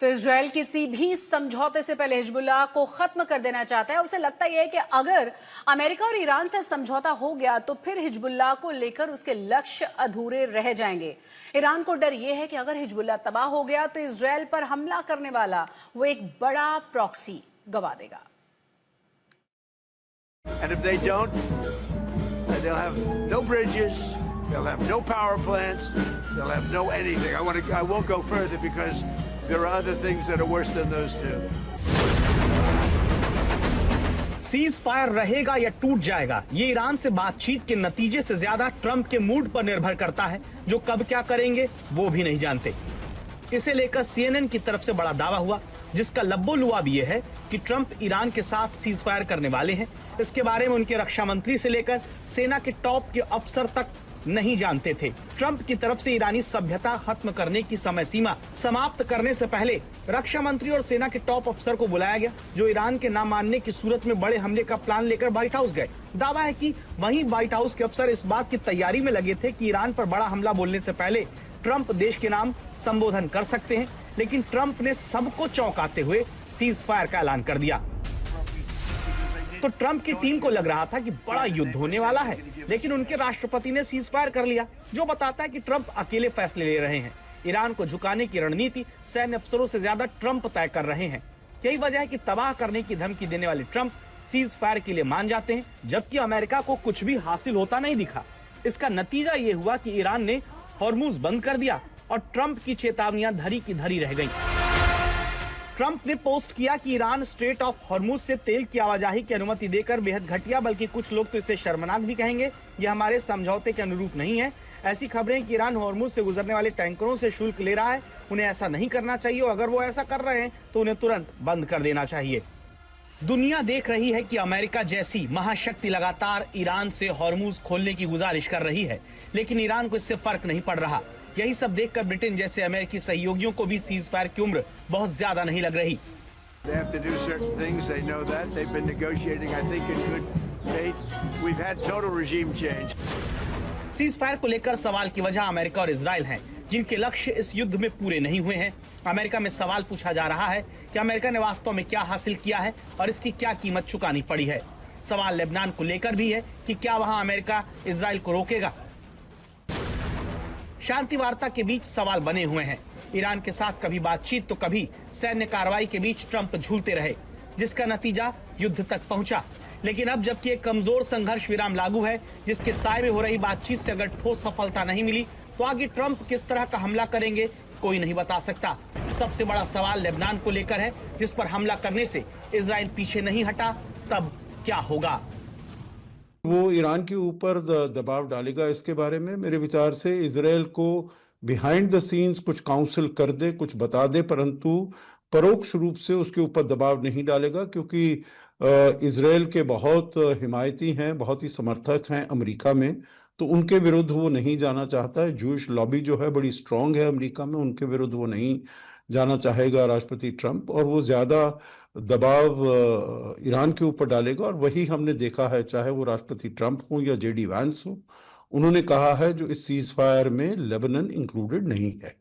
तो इजराइल किसी भी समझौते से पहले हिजबुल्लाह को खत्म कर देना चाहता है। उसे लगता यह है कि अगर अमेरिका और ईरान से समझौता हो गया तो फिर हिजबुल्लाह को लेकर उसके लक्ष्य अधूरे रह जाएंगे। ईरान को डर यह है कि अगर हिजबुल्लाह तबाह हो गया तो इजराइल पर हमला करने वाला वो एक बड़ा प्रॉक्सी गवा देगा। And if they don't, they'll have no bridges, they'll have no power plants, they'll have no anything. I won't go further because there are other things that are worse than those two. Cease fire रहेगा या टूट जाएगा, ये Iran से बातचीत के नतीजे से ज्यादा ट्रंप के मूड पर निर्भर करता है, जो कब क्या करेंगे वो भी नहीं जानते। इसे लेकर CNN की तरफ से बड़ा दावा हुआ, जिसका लब्बो लुआब ये है कि ट्रंप ईरान के साथ सीज फायर करने वाले हैं। इसके बारे में उनके रक्षा मंत्री से लेकर सेना के टॉप के अफसर तक नहीं जानते थे। ट्रंप की तरफ से ईरानी सभ्यता खत्म करने की समय सीमा समाप्त करने से पहले रक्षा मंत्री और सेना के टॉप अफसर को बुलाया गया, जो ईरान के ना मानने की सूरत में बड़े हमले का प्लान लेकर व्हाइट हाउस गए। दावा है कि वहीं व्हाइट हाउस के अफसर इस बात की तैयारी में लगे थे कि ईरान पर बड़ा हमला बोलने से पहले ट्रंप देश के नाम संबोधन कर सकते हैं, लेकिन ट्रंप ने सबको चौंकाते हुए सीज फायर का ऐलान कर दिया। तो ट्रंप की टीम को लग रहा था कि बड़ा युद्ध होने वाला है, लेकिन उनके राष्ट्रपति ने सीज फायर कर लिया, जो बताता है कि ट्रंप अकेले फैसले ले रहे हैं। ईरान को झुकाने की रणनीति सैन्य अफसरों से ज्यादा ट्रंप तय कर रहे हैं। यही वजह है कि तबाह करने की धमकी देने वाले ट्रंप सीज फायर के लिए मान जाते हैं, जबकि अमेरिका को कुछ भी हासिल होता नहीं दिखा। इसका नतीजा ये हुआ कि ईरान ने हॉर्मुज बंद कर दिया और ट्रंप की चेतावनियां धरी की धरी रह गईं। ट्रंप ने पोस्ट किया कि ईरान स्ट्रेट ऑफ हॉर्मुज से तेल की आवाजाही की अनुमति देकर बेहद घटिया, बल्कि कुछ लोग तो इसे शर्मनाक भी कहेंगे, यह हमारे समझौते के अनुरूप नहीं है। ऐसी खबरें कि ईरान हॉर्मुज से गुजरने वाले टैंकरों से शुल्क ले रहा है, उन्हें ऐसा नहीं करना चाहिए और अगर वो ऐसा कर रहे हैं तो उन्हें तुरंत बंद कर देना चाहिए। दुनिया देख रही है कि अमेरिका जैसी महाशक्ति लगातार ईरान से हॉर्मुज खोलने की गुजारिश कर रही है, लेकिन ईरान को इससे फर्क नहीं पड़ रहा। यही सब देखकर ब्रिटेन जैसे अमेरिकी सहयोगियों को भी सीज फायर की उम्र बहुत ज्यादा नहीं लग रही। सीज फायर को लेकर सवाल की वजह अमेरिका और इजराइल हैं, जिनके लक्ष्य इस युद्ध में पूरे नहीं हुए हैं। अमेरिका में सवाल पूछा जा रहा है कि अमेरिका ने वास्तव में क्या हासिल किया है और इसकी क्या कीमत चुकानी पड़ी है। सवाल लेबनान को लेकर भी है कि क्या वहां अमेरिका इजराइल को रोकेगा। शांति वार्ता के बीच सवाल बने हुए हैं। ईरान के साथ कभी बातचीत तो कभी सैन्य कार्रवाई के बीच ट्रंप झूलते रहे, जिसका नतीजा युद्ध तक पहुंचा। लेकिन अब जबकि एक कमजोर संघर्ष विराम लागू है, जिसके साए में हो रही बातचीत से अगर ठोस सफलता नहीं मिली तो आगे ट्रंप किस तरह का हमला करेंगे कोई नहीं बता सकता। सबसे बड़ा सवाल लेबनान को लेकर है, जिस पर हमला करने से इजराइल पीछे नहीं हटा। तब क्या होगा? वो ईरान के ऊपर दबाव डालेगा। इसके बारे में मेरे विचार से इजराइल को बिहाइंड द सीन्स कुछ काउंसिल कर दे, कुछ बता दे, परंतु परोक्ष रूप से उसके ऊपर दबाव नहीं डालेगा, क्योंकि इजराइल के बहुत हिमायती हैं, बहुत ही समर्थक हैं अमेरिका में, तो उनके विरुद्ध वो नहीं जाना चाहता है। जूश लॉबी जो है बड़ी स्ट्रांग है अमेरिका में, उनके विरुद्ध वो नहीं जाना चाहेगा राष्ट्रपति ट्रंप, और वो ज्यादा दबाव ईरान के ऊपर डालेगा। और वही हमने देखा है, चाहे वो राष्ट्रपति ट्रंप हो या JD वांस हो, उन्होंने कहा है जो इस सीज फायर में लेबनान इंक्लूडेड नहीं है।